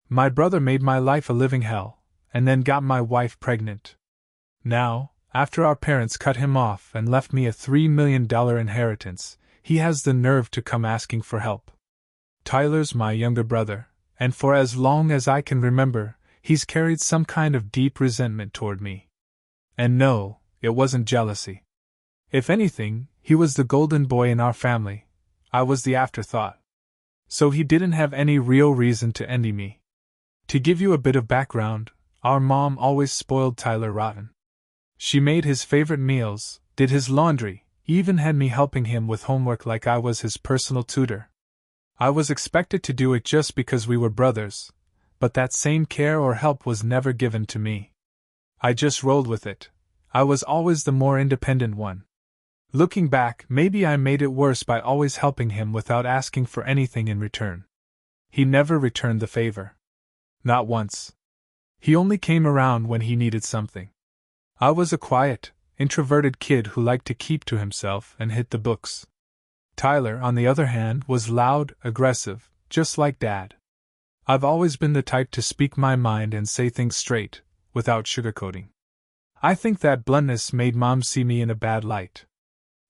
My brother made my life a living hell, and then got my wife pregnant. Now, after our parents cut him off and left me a $3 million inheritance, he has the nerve to come asking for help. Tyler's my younger brother, and for as long as I can remember, he's carried some kind of deep resentment toward me. And no, it wasn't jealousy. If anything, he was the golden boy in our family. I was the afterthought. So he didn't have any real reason to envy me. To give you a bit of background, our mom always spoiled Tyler rotten. She made his favorite meals, did his laundry, even had me helping him with homework like I was his personal tutor. I was expected to do it just because we were brothers, but that same care or help was never given to me. I just rolled with it. I was always the more independent one. Looking back, maybe I made it worse by always helping him without asking for anything in return. He never returned the favor. Not once. He only came around when he needed something. I was a quiet, introverted kid who liked to keep to himself and hit the books. Tyler, on the other hand, was loud, aggressive, just like Dad. I've always been the type to speak my mind and say things straight, without sugarcoating. I think that bluntness made Mom see me in a bad light.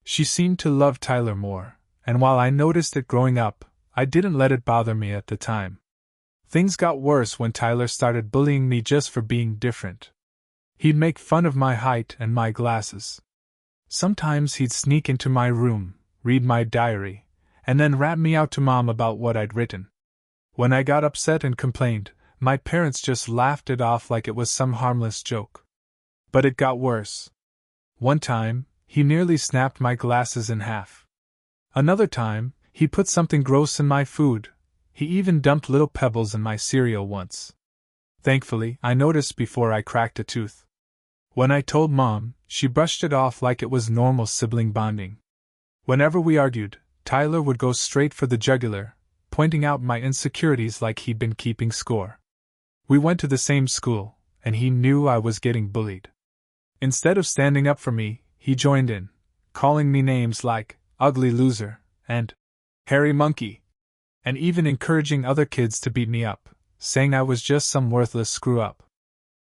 She seemed to love Tyler more, and while I noticed it growing up, I didn't let it bother me at the time. Things got worse when Tyler started bullying me just for being different. He'd make fun of my height and my glasses. Sometimes he'd sneak into my room, read my diary, and then rat me out to Mom about what I'd written. When I got upset and complained, my parents just laughed it off like it was some harmless joke. But it got worse. One time, he nearly snapped my glasses in half. Another time, he put something gross in my food. He even dumped little pebbles in my cereal once. Thankfully, I noticed before I cracked a tooth. When I told Mom, she brushed it off like it was normal sibling bonding. Whenever we argued, Tyler would go straight for the jugular, pointing out my insecurities like he'd been keeping score. We went to the same school, and he knew I was getting bullied. Instead of standing up for me, he joined in, calling me names like ugly loser and hairy monkey, and even encouraging other kids to beat me up, saying I was just some worthless screw-up.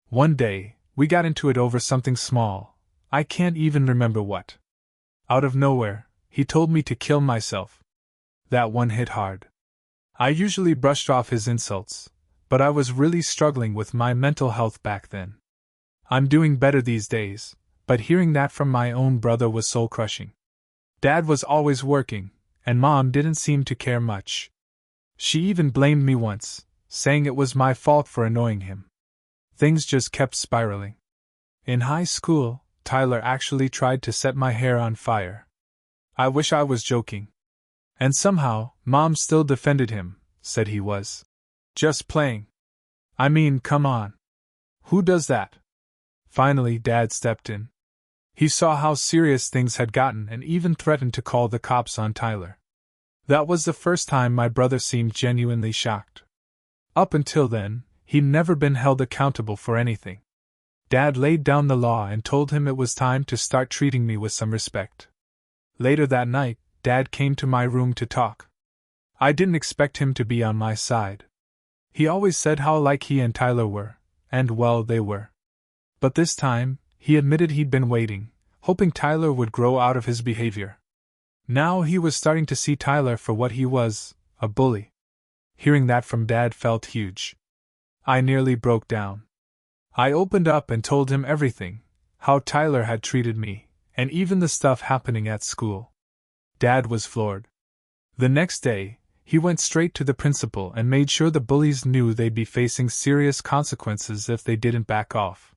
One day, we got into it over something small. I can't even remember what. Out of nowhere, he told me to kill myself. That one hit hard. I usually brushed off his insults, but I was really struggling with my mental health back then. I'm doing better these days, but hearing that from my own brother was soul-crushing. Dad was always working, and Mom didn't seem to care much. She even blamed me once, saying it was my fault for annoying him. Things just kept spiraling. In high school, Tyler actually tried to set my hair on fire. I wish I was joking. And somehow, Mom still defended him, said he was just playing. I mean, come on. Who does that? Finally, Dad stepped in. He saw how serious things had gotten and even threatened to call the cops on Tyler. That was the first time my brother seemed genuinely shocked. Up until then, he'd never been held accountable for anything. Dad laid down the law and told him it was time to start treating me with some respect. Later that night, Dad came to my room to talk. I didn't expect him to be on my side. He always said how alike he and Tyler were, and well, they were. But this time, he admitted he'd been waiting, hoping Tyler would grow out of his behavior. Now he was starting to see Tyler for what he was, a bully. Hearing that from Dad felt huge. I nearly broke down. I opened up and told him everything, how Tyler had treated me, and even the stuff happening at school. Dad was floored. The next day, he went straight to the principal and made sure the bullies knew they'd be facing serious consequences if they didn't back off.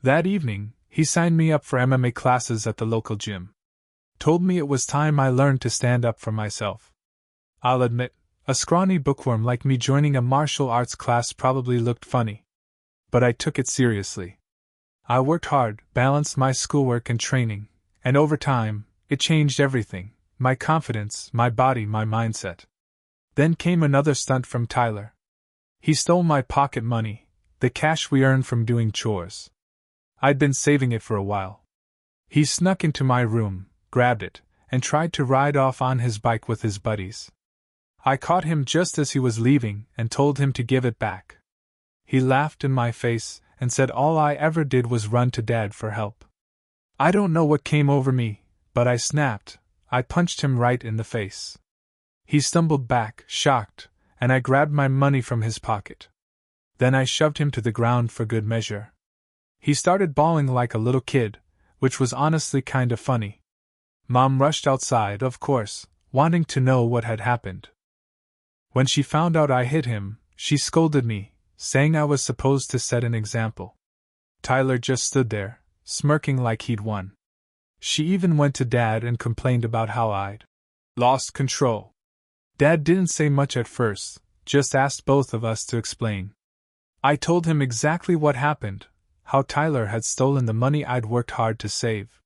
That evening, he signed me up for MMA classes at the local gym. Told me it was time I learned to stand up for myself. I'll admit, a scrawny bookworm like me joining a martial arts class probably looked funny. But I took it seriously. I worked hard, balanced my schoolwork and training, and over time, it changed everything, my confidence, my body, my mindset. Then came another stunt from Tyler. He stole my pocket money, the cash we earned from doing chores. I'd been saving it for a while. He snuck into my room, grabbed it, and tried to ride off on his bike with his buddies. I caught him just as he was leaving and told him to give it back, He laughed in my face and said all I ever did was run to Dad for help. I don't know what came over me, but I snapped. I punched him right in the face. He stumbled back, shocked, and I grabbed my money from his pocket. Then I shoved him to the ground for good measure. He started bawling like a little kid, which was honestly kinda funny. Mom rushed outside, of course, wanting to know what had happened. When she found out I hit him, she scolded me, saying I was supposed to set an example. Tyler just stood there, smirking like he'd won. She even went to Dad and complained about how I'd lost control. Dad didn't say much at first, just asked both of us to explain. I told him exactly what happened, how Tyler had stolen the money I'd worked hard to save.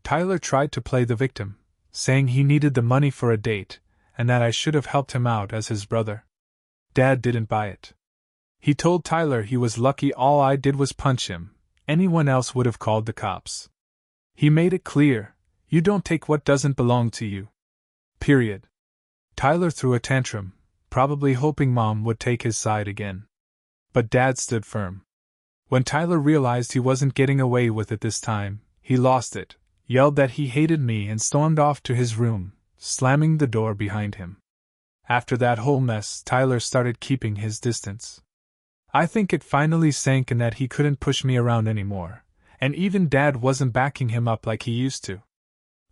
Tyler tried to play the victim, saying he needed the money for a date, and that I should have helped him out as his brother. Dad didn't buy it. He told Tyler he was lucky all I did was punch him, anyone else would have called the cops. He made it clear, you don't take what doesn't belong to you. Period. Tyler threw a tantrum, probably hoping Mom would take his side again. But Dad stood firm. When Tyler realized he wasn't getting away with it this time, he lost it, yelled that he hated me and stormed off to his room, slamming the door behind him. After that whole mess, Tyler started keeping his distance. I think it finally sank in that he couldn't push me around anymore, and even Dad wasn't backing him up like he used to.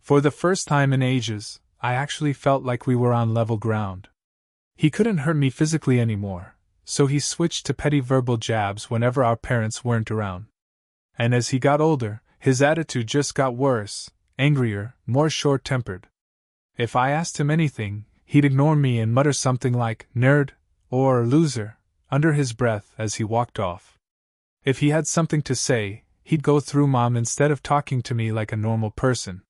For the first time in ages, I actually felt like we were on level ground. He couldn't hurt me physically anymore, so he switched to petty verbal jabs whenever our parents weren't around. And as he got older, his attitude just got worse, angrier, more short-tempered. If I asked him anything, he'd ignore me and mutter something like, "nerd," or "loser," under his breath as he walked off. If he had something to say, he'd go through Mom instead of talking to me like a normal person.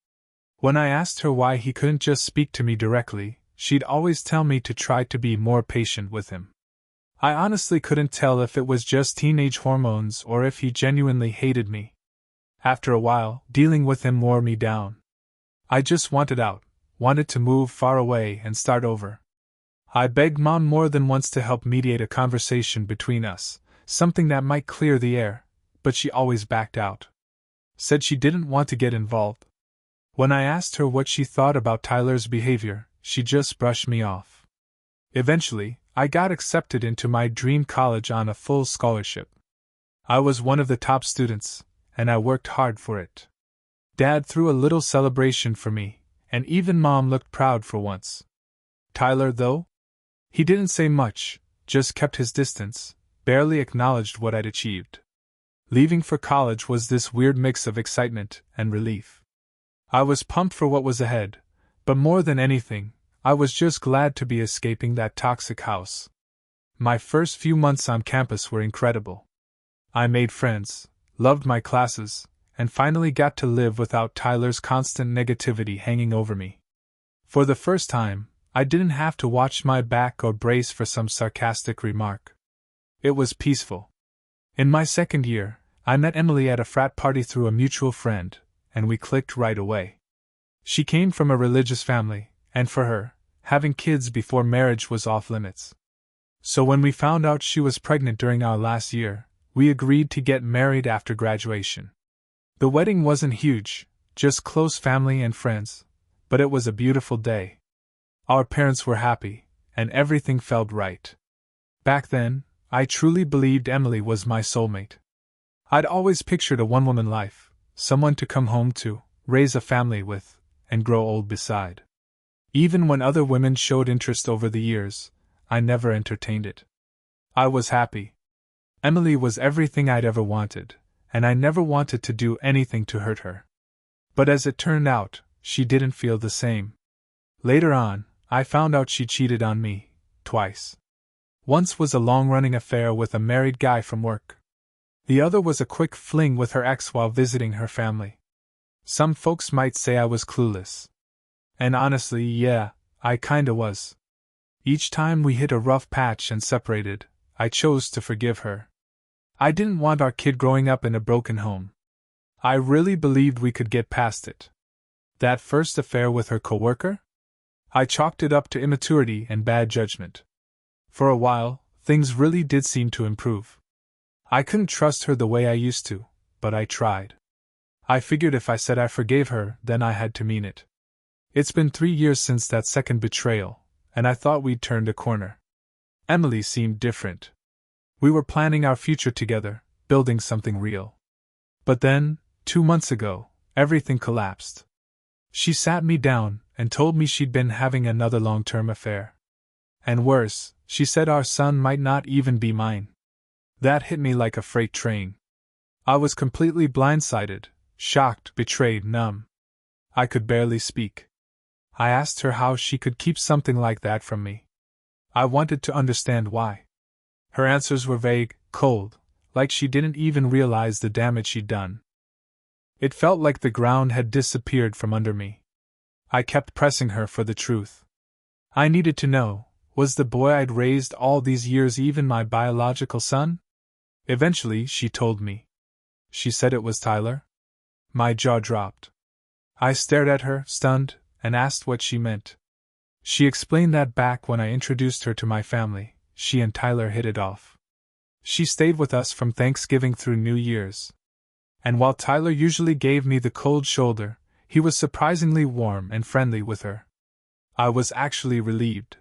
When I asked her why he couldn't just speak to me directly, she'd always tell me to try to be more patient with him. I honestly couldn't tell if it was just teenage hormones or if he genuinely hated me. After a while, dealing with him wore me down. I just wanted out, wanted to move far away and start over. I begged Mom more than once to help mediate a conversation between us, something that might clear the air, but she always backed out. Said she didn't want to get involved. When I asked her what she thought about Tyler's behavior, she just brushed me off. Eventually, I got accepted into my dream college on a full scholarship. I was one of the top students, and I worked hard for it. Dad threw a little celebration for me, and even Mom looked proud for once. Tyler, though? He didn't say much, just kept his distance, barely acknowledged what I'd achieved. Leaving for college was this weird mix of excitement and relief. I was pumped for what was ahead, but more than anything, I was just glad to be escaping that toxic house. My first few months on campus were incredible. I made friends, loved my classes, and finally got to live without Tyler's constant negativity hanging over me. For the first time, I didn't have to watch my back or brace for some sarcastic remark. It was peaceful. In my second year, I met Emily at a frat party through a mutual friend, and we clicked right away. She came from a religious family, and for her, having kids before marriage was off limits. So when we found out she was pregnant during our last year, we agreed to get married after graduation. The wedding wasn't huge, just close family and friends, but it was a beautiful day. Our parents were happy, and everything felt right. Back then, I truly believed Emily was my soulmate. I'd always pictured a one-woman life, someone to come home to, raise a family with, and grow old beside. Even when other women showed interest over the years, I never entertained it. I was happy. Emily was everything I'd ever wanted, and I never wanted to do anything to hurt her. But as it turned out, she didn't feel the same. Later on, I found out she cheated on me, twice. Once was a long-running affair with a married guy from work. The other was a quick fling with her ex while visiting her family. Some folks might say I was clueless. And honestly, yeah, I kinda was. Each time we hit a rough patch and separated, I chose to forgive her. I didn't want our kid growing up in a broken home. I really believed we could get past it. That first affair with her coworker? I chalked it up to immaturity and bad judgment. For a while, things really did seem to improve. I couldn't trust her the way I used to, but I tried. I figured if I said I forgave her, then I had to mean it. It's been 3 years since that second betrayal, and I thought we'd turned a corner. Emily seemed different. We were planning our future together, building something real. But then, 2 months ago, everything collapsed. She sat me down and told me she'd been having another long-term affair. And worse, she said our son might not even be mine. That hit me like a freight train. I was completely blindsided, shocked, betrayed, numb. I could barely speak. I asked her how she could keep something like that from me. I wanted to understand why. Her answers were vague, cold, like she didn't even realize the damage she'd done. It felt like the ground had disappeared from under me. I kept pressing her for the truth. I needed to know, was the boy I'd raised all these years even my biological son? Eventually, she told me. She said it was Tyler. My jaw dropped. I stared at her, stunned, and asked what she meant. She explained that back when I introduced her to my family, she and Tyler hit it off. She stayed with us from Thanksgiving through New Year's. And while Tyler usually gave me the cold shoulder, he was surprisingly warm and friendly with her. I was actually relieved.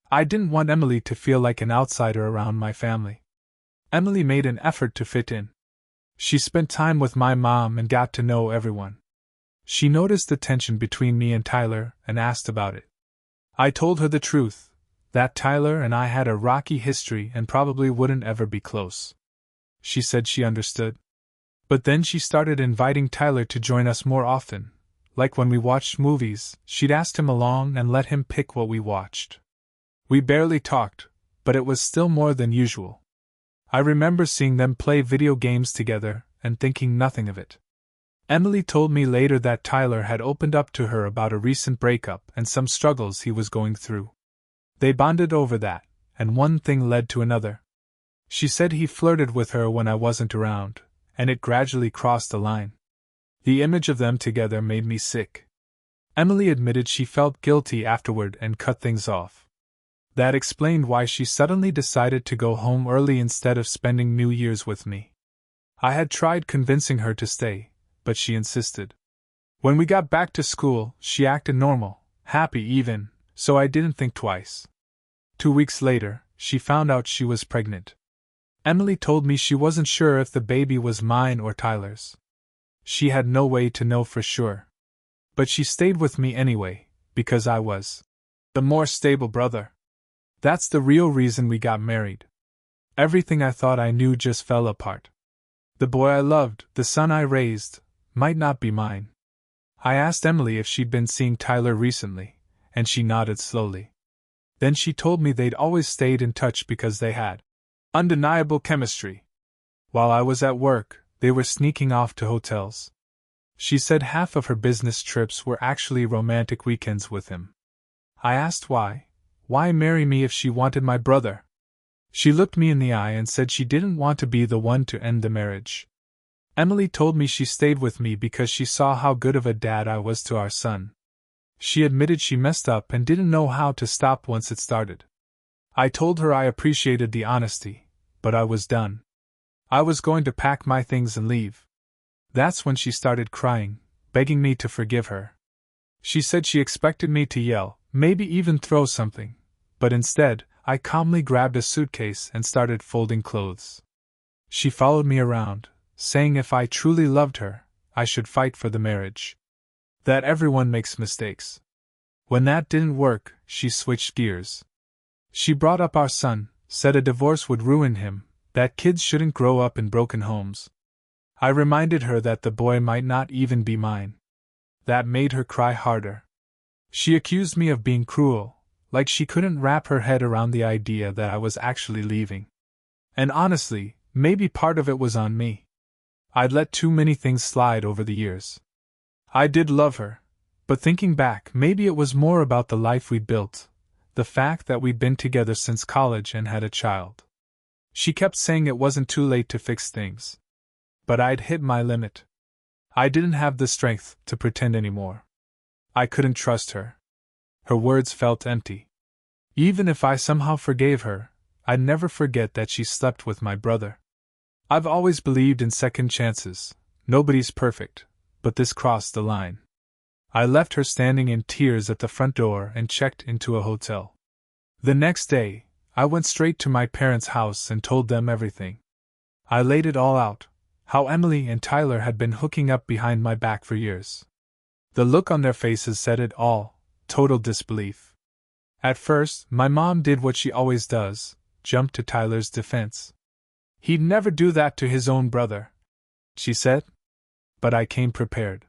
I didn't want Emily to feel like an outsider around my family. Emily made an effort to fit in. She spent time with my mom and got to know everyone. She noticed the tension between me and Tyler and asked about it. I told her the truth, that Tyler and I had a rocky history and probably wouldn't ever be close. She said she understood. But then she started inviting Tyler to join us more often. Like when we watched movies, she'd ask him along and let him pick what we watched. We barely talked, but it was still more than usual. I remember seeing them play video games together and thinking nothing of it. Emily told me later that Tyler had opened up to her about a recent breakup and some struggles he was going through. They bonded over that, and one thing led to another. She said he flirted with her when I wasn't around, and it gradually crossed the line. The image of them together made me sick. Emily admitted she felt guilty afterward and cut things off. That explained why she suddenly decided to go home early instead of spending New Year's with me. I had tried convincing her to stay, but she insisted. When we got back to school, she acted normal, happy even, so I didn't think twice. 2 weeks later, she found out she was pregnant. Emily told me she wasn't sure if the baby was mine or Tyler's. She had no way to know for sure. But she stayed with me anyway, because I was the more stable brother. That's the real reason we got married. Everything I thought I knew just fell apart. The boy I loved, the son I raised, might not be mine. I asked Emily if she'd been seeing Tyler recently, and she nodded slowly. Then she told me they'd always stayed in touch because they had undeniable chemistry. While I was at work, they were sneaking off to hotels. She said half of her business trips were actually romantic weekends with him. I asked why. Why marry me if she wanted my brother? She looked me in the eye and said she didn't want to be the one to end the marriage. Emily told me she stayed with me because she saw how good of a dad I was to our son. She admitted she messed up and didn't know how to stop once it started. I told her I appreciated the honesty, but I was done. I was going to pack my things and leave. That's when she started crying, begging me to forgive her. She said she expected me to yell, maybe even throw something, but instead, I calmly grabbed a suitcase and started folding clothes. She followed me around, saying if I truly loved her, I should fight for the marriage. That everyone makes mistakes. When that didn't work, she switched gears. She brought up our son, said a divorce would ruin him, that kids shouldn't grow up in broken homes. I reminded her that the boy might not even be mine. That made her cry harder. She accused me of being cruel, like she couldn't wrap her head around the idea that I was actually leaving. And honestly, maybe part of it was on me. I'd let too many things slide over the years. I did love her, but thinking back, maybe it was more about the life we'd built, the fact that we'd been together since college and had a child. She kept saying it wasn't too late to fix things. But I'd hit my limit. I didn't have the strength to pretend anymore. I couldn't trust her. Her words felt empty. Even if I somehow forgave her, I'd never forget that she slept with my brother. I've always believed in second chances. Nobody's perfect, but this crossed the line. I left her standing in tears at the front door and checked into a hotel. The next day, I went straight to my parents' house and told them everything. I laid it all out, how Emily and Tyler had been hooking up behind my back for years. The look on their faces said it all, total disbelief. At first, my mom did what she always does, jumped to Tyler's defense. He'd never do that to his own brother, she said. But I came prepared.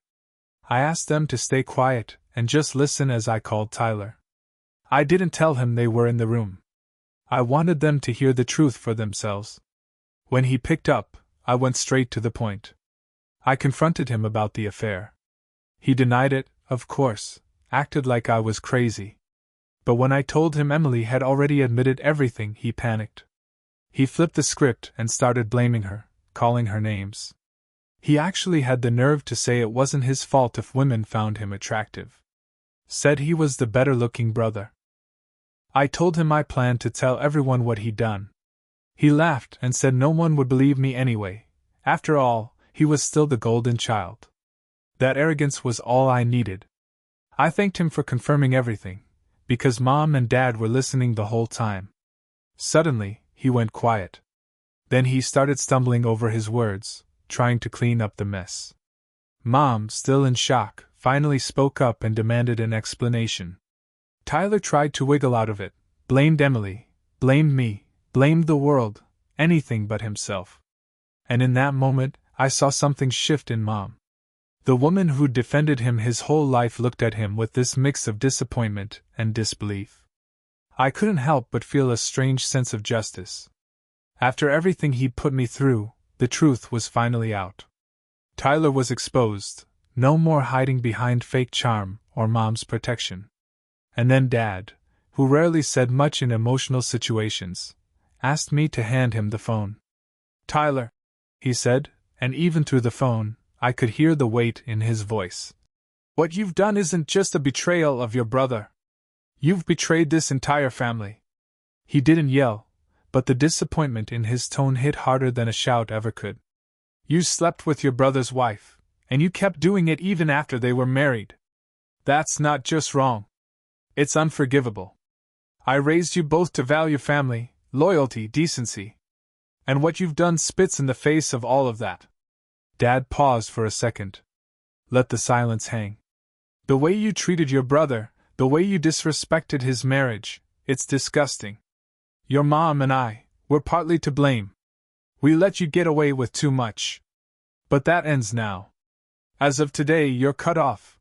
I asked them to stay quiet and just listen as I called Tyler. I didn't tell him they were in the room. I wanted them to hear the truth for themselves. When he picked up, I went straight to the point. I confronted him about the affair. He denied it, of course, acted like I was crazy. But when I told him Emily had already admitted everything, he panicked. He flipped the script and started blaming her, calling her names. He actually had the nerve to say it wasn't his fault if women found him attractive. Said he was the better-looking brother. I told him I planned to tell everyone what he'd done. He laughed and said no one would believe me anyway. After all, he was still the golden child. That arrogance was all I needed. I thanked him for confirming everything, because Mom and Dad were listening the whole time. Suddenly, he went quiet. Then he started stumbling over his words, trying to clean up the mess. Mom, still in shock, finally spoke up and demanded an explanation. Tyler tried to wiggle out of it, blamed Emily, blamed me, blamed the world, anything but himself. And in that moment, I saw something shift in Mom. The woman who'd defended him his whole life looked at him with this mix of disappointment and disbelief. I couldn't help but feel a strange sense of justice. After everything he'd put me through, the truth was finally out. Tyler was exposed, no more hiding behind fake charm or Mom's protection. And then Dad, who rarely said much in emotional situations, asked me to hand him the phone. "Tyler," he said, and even through the phone, I could hear the weight in his voice. "What you've done isn't just a betrayal of your brother. You've betrayed this entire family." He didn't yell, but the disappointment in his tone hit harder than a shout ever could. "You slept with your brother's wife, and you kept doing it even after they were married. That's not just wrong. It's unforgivable. I raised you both to value family, loyalty, decency. And what you've done spits in the face of all of that." Dad paused for a second. Let the silence hang. "The way you treated your brother, the way you disrespected his marriage, it's disgusting. Your mom and I, we're partly to blame. We let you get away with too much. But that ends now. As of today, you're cut off.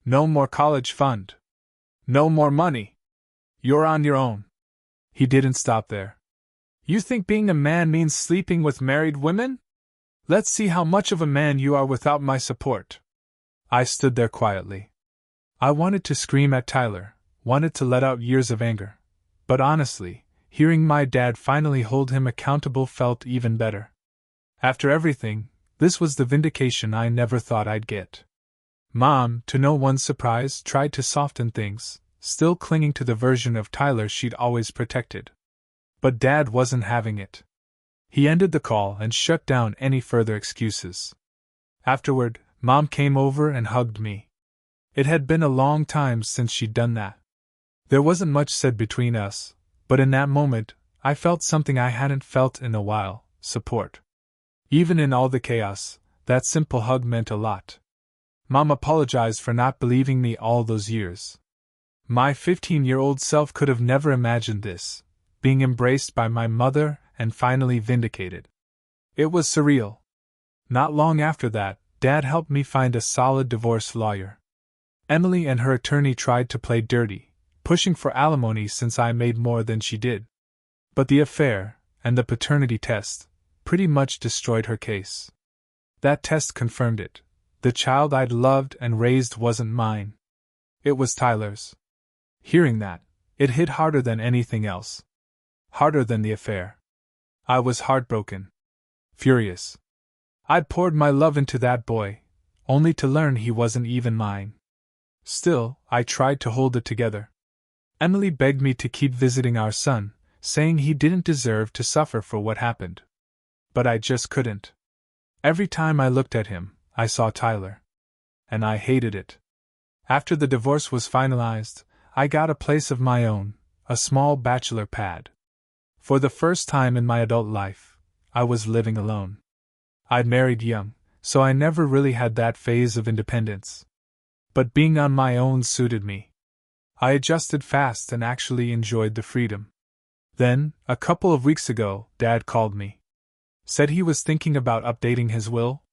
No more college fund. No more money. You're on your own." He didn't stop there. "You think being a man means sleeping with married women? Let's see how much of a man you are without my support." I stood there quietly. I wanted to scream at Tyler, wanted to let out years of anger. But honestly, hearing my dad finally hold him accountable felt even better. After everything, this was the vindication I never thought I'd get. Mom, to no one's surprise, tried to soften things, still clinging to the version of Tyler she'd always protected. But Dad wasn't having it. He ended the call and shut down any further excuses. Afterward, Mom came over and hugged me. It had been a long time since she'd done that. There wasn't much said between us, but in that moment, I felt something I hadn't felt in a while: support. Even in all the chaos, that simple hug meant a lot. Mom apologized for not believing me all those years. My 15-year-old self could have never imagined this, being embraced by my mother and finally vindicated. It was surreal. Not long after that, Dad helped me find a solid divorce lawyer. Emily and her attorney tried to play dirty, pushing for alimony since I made more than she did. But the affair, and the paternity test, pretty much destroyed her case. That test confirmed it. The child I'd loved and raised wasn't mine. It was Tyler's. Hearing that, it hit harder than anything else. Harder than the affair. I was heartbroken. Furious. I'd poured my love into that boy, only to learn he wasn't even mine. Still, I tried to hold it together. Emily begged me to keep visiting our son, saying he didn't deserve to suffer for what happened. but I just couldn't. Every time I looked at him, I saw Tyler. And I hated it. After the divorce was finalized, I got a place of my own, a small bachelor pad. For the first time in my adult life, I was living alone. I'd married young, so I never really had that phase of independence. But being on my own suited me. I adjusted fast and actually enjoyed the freedom. Then, a couple of weeks ago, Dad called me. Said he was thinking about updating his will.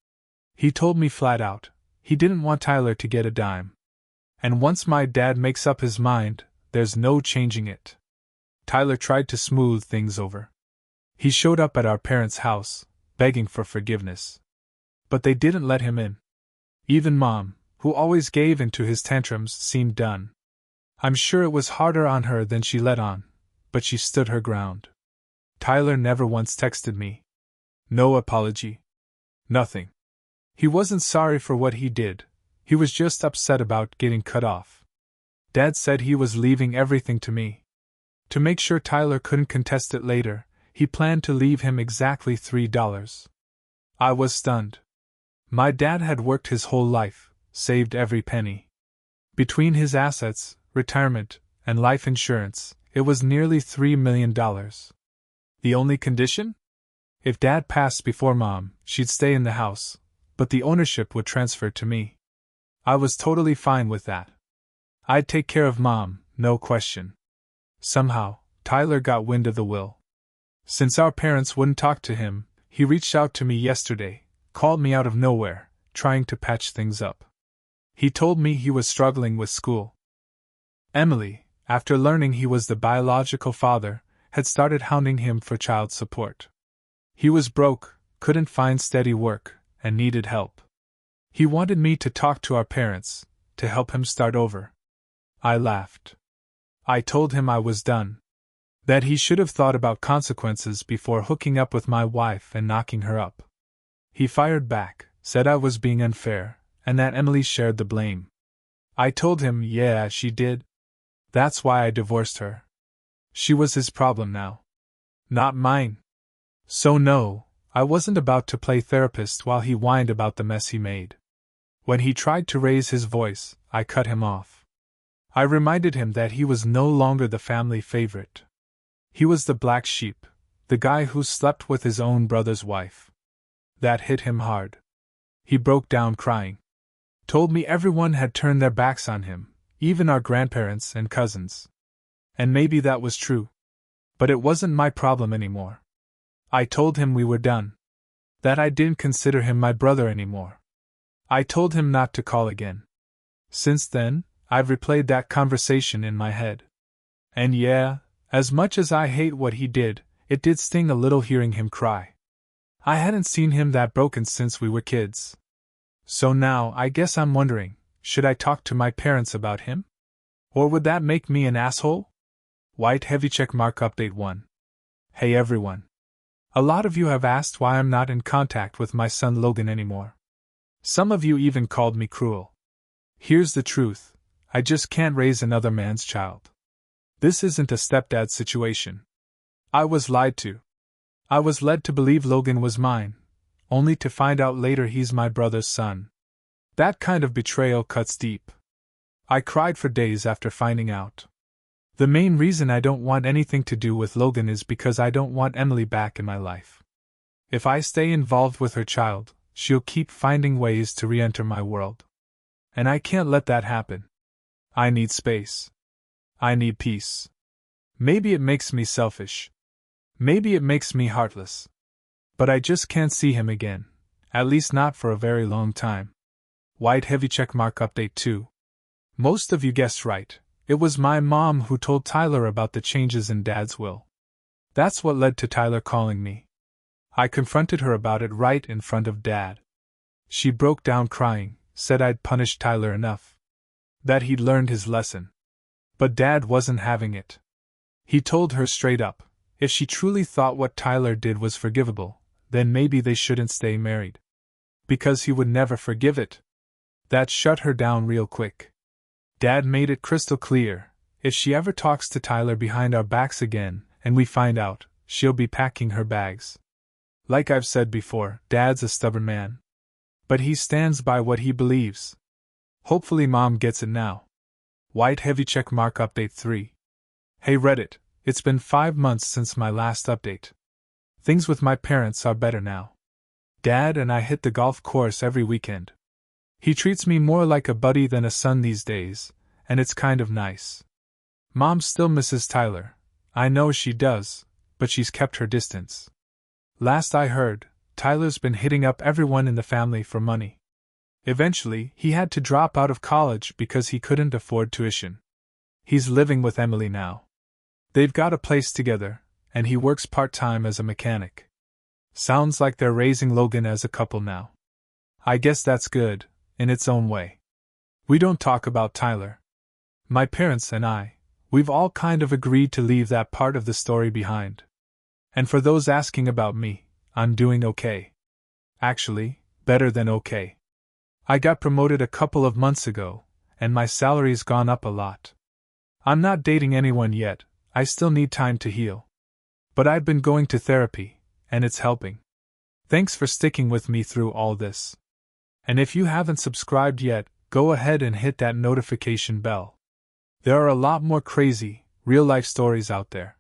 He told me flat out, he didn't want Tyler to get a dime. And once my dad makes up his mind, there's no changing it. Tyler tried to smooth things over. He showed up at our parents' house, begging for forgiveness. But they didn't let him in. Even Mom, who always gave in to his tantrums, seemed done. I'm sure it was harder on her than she let on, but she stood her ground. Tyler never once texted me. No apology. Nothing. He wasn't sorry for what he did, he was just upset about getting cut off. Dad said he was leaving everything to me. To make sure Tyler couldn't contest it later, he planned to leave him exactly $3. I was stunned. My dad had worked his whole life, saved every penny. Between his assets, retirement, and life insurance, it was nearly $3 million. The only condition? If Dad passed before Mom, she'd stay in the house, but the ownership would transfer to me. I was totally fine with that. I'd take care of Mom, no question. Somehow, Tyler got wind of the will. Since our parents wouldn't talk to him, he reached out to me yesterday, called me out of nowhere, trying to patch things up. He told me he was struggling with school. Emily, after learning he was the biological father, had started hounding him for child support. He was broke, couldn't find steady work, and needed help. He wanted me to talk to our parents, to help him start over. I laughed. I told him I was done. That he should have thought about consequences before hooking up with my wife and knocking her up. He fired back, said I was being unfair, and that Emily shared the blame. I told him, yeah, she did. That's why I divorced her. She was his problem now. Not mine. So no, I wasn't about to play therapist while he whined about the mess he made. When he tried to raise his voice, I cut him off. I reminded him that he was no longer the family favorite. He was the black sheep, the guy who slept with his own brother's wife. That hit him hard. He broke down crying. Told me everyone had turned their backs on him, even our grandparents and cousins. And maybe that was true. But it wasn't my problem anymore. I told him we were done. That I didn't consider him my brother anymore. I told him not to call again. Since then, I've replayed that conversation in my head. And yeah, as much as I hate what he did, it did sting a little hearing him cry. I hadn't seen him that broken since we were kids. So now I guess I'm wondering, should I talk to my parents about him? Or would that make me an asshole? White heavy checkmark update 1. Hey everyone. A lot of you have asked why I'm not in contact with my son Logan anymore. Some of you even called me cruel. Here's the truth, I just can't raise another man's child. This isn't a stepdad situation. I was lied to. I was led to believe Logan was mine, only to find out later he's my brother's son. That kind of betrayal cuts deep. I cried for days after finding out. The main reason I don't want anything to do with Logan is because I don't want Emily back in my life. If I stay involved with her child, she'll keep finding ways to re-enter my world. And I can't let that happen. I need space. I need peace. Maybe it makes me selfish. Maybe it makes me heartless. But I just can't see him again, at least not for a very long time. White heavy checkmark update 2. Most of you guessed right. It was my mom who told Tyler about the changes in Dad's will. That's what led to Tyler calling me. I confronted her about it right in front of Dad. She broke down crying, said I'd punished Tyler enough. That he'd learned his lesson. But Dad wasn't having it. He told her straight up, if she truly thought what Tyler did was forgivable, then maybe they shouldn't stay married. Because he would never forgive it. That shut her down real quick. Dad made it crystal clear, if she ever talks to Tyler behind our backs again, and we find out, she'll be packing her bags. Like I've said before, Dad's a stubborn man. But he stands by what he believes. Hopefully Mom gets it now. White heavy check mark update 3. Hey Reddit, it's been 5 months since my last update. Things with my parents are better now. Dad and I hit the golf course every weekend. He treats me more like a buddy than a son these days, and it's kind of nice. Mom still misses Tyler. I know she does, but she's kept her distance. Last I heard, Tyler's been hitting up everyone in the family for money. Eventually, he had to drop out of college because he couldn't afford tuition. He's living with Emily now. They've got a place together, and he works part-time as a mechanic. Sounds like they're raising Logan as a couple now. I guess that's good, in its own way. We don't talk about Tyler. My parents and we've all kind of agreed to leave that part of the story behind. And for those asking about me, I'm doing okay. Actually, better than okay. I got promoted a couple of months ago, and my salary's gone up a lot. I'm not dating anyone yet, I still need time to heal. But I've been going to therapy, and it's helping. Thanks for sticking with me through all this. And if you haven't subscribed yet, go ahead and hit that notification bell. There are a lot more crazy, real-life stories out there.